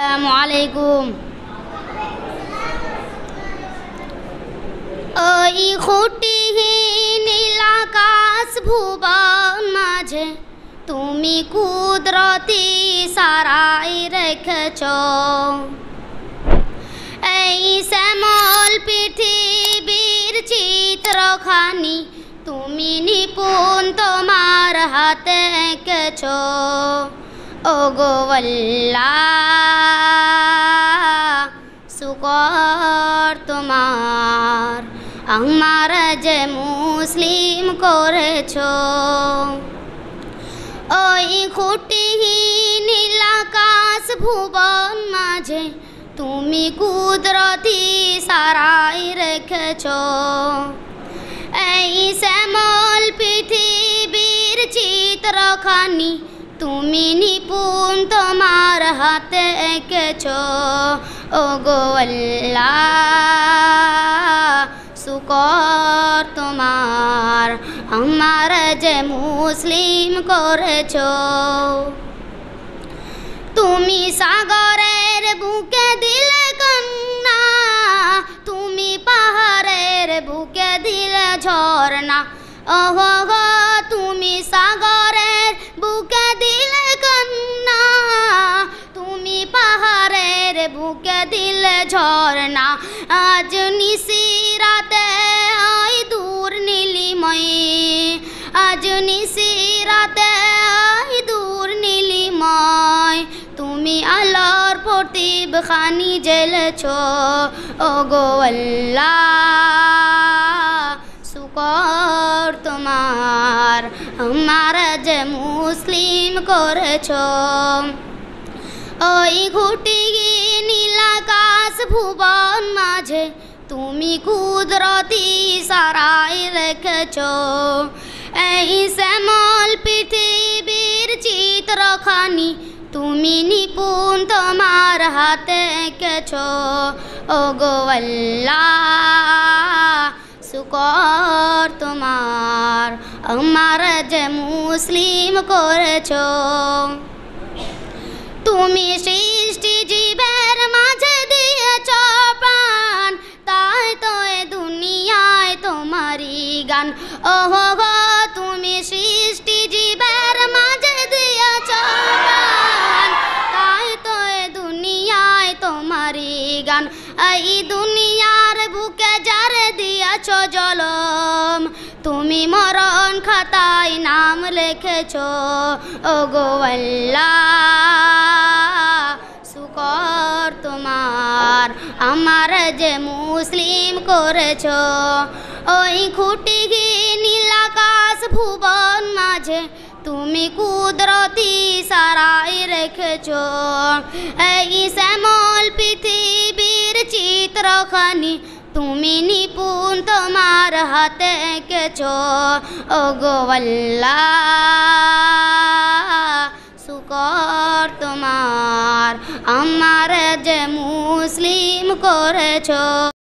আসসালামু আলাইকুম। ওই খুঁটিহীন আকাশ ভুবন মাঝে তুমি কুদরতি সারাই রেখেছ। এই শ্যামল পৃথিবীর চিত্রখানি তুমি নিপুণ তোমার হাতে এঁকেছ। ওগো আল্লাহ শুকর তোমার, আমার যে মুসলিম করেছ। ওই খুঁটিহীন আকাশ ভুবন মাঝে তুমি কুদরতি সারাই রেখেছ। এই শ্যামল পৃথিবীর চিত্রখানি তুমি নিপুণ তোমার হাতে এঁকেছ। ওগো আল্লাহ শুকর তোমার, আমার যে মুসলিম করেছ। তুমি সাগরের বুকে দিলে কন্যা, তুমি পাহাড়ের বুকে দিলে ঝর্ণা। ওহো গো তুমি সাগরের বুকে দিলে কন্যা, তুমি পাহাড়ের বুকে দিলে ঝর্ণা। আজ নিশিরাতে ওই দূর নীলিময়, আজ নিশিরাতে ওই দূর নীলিময় তুমি আলোর প্রদীপ খানি জ্বেলেছ। ওগো আল্লাহ শুকর তোমার, আমার যে মুসলিম করেছ। ওই খুঁটিহীন আকাশ ভুবন মাঝে তুমি কুদরতি সারাই রেখেছ। এই শ্যামল পৃথিবীর চিত্রখানি তুমি নিপুণ তোমার হাতে এঁকেছ। ওগো আল্লাহ শুকর তোমার, আমার যে মুসলিম করেছ। তুমি সৃষ্টি জীবের মাঝে দিয়েছ প্রাণ, তাই তো এ দুনিয়ায় তোমারই গান। ওহো গো তুমি সৃষ্টি জীবের মাঝে দিয়েছ প্রাণ, তাই তো এ দুনিয়ায় তোমারই গান। এই দুনিয়ার বুকে যারে দিয়েছ জলম, তুমি মরণ খাতায় নাম লিখেছ। ওগো আল্লাহ শুকর তোমার, আমার যে মুসলিম করেছ। ওই খুঁটিহীন আকাশ ভুবন মাঝে তুমি কুদরতি সারাই রেখেছ। এই শ্যামল পৃথিবীর চিত্রখানি তুমি নিপুণ তোমার হাতে এঁকেছ। ওগো আল্লাহ শুকর তোমার, আমার যে মুসলিম করেছ।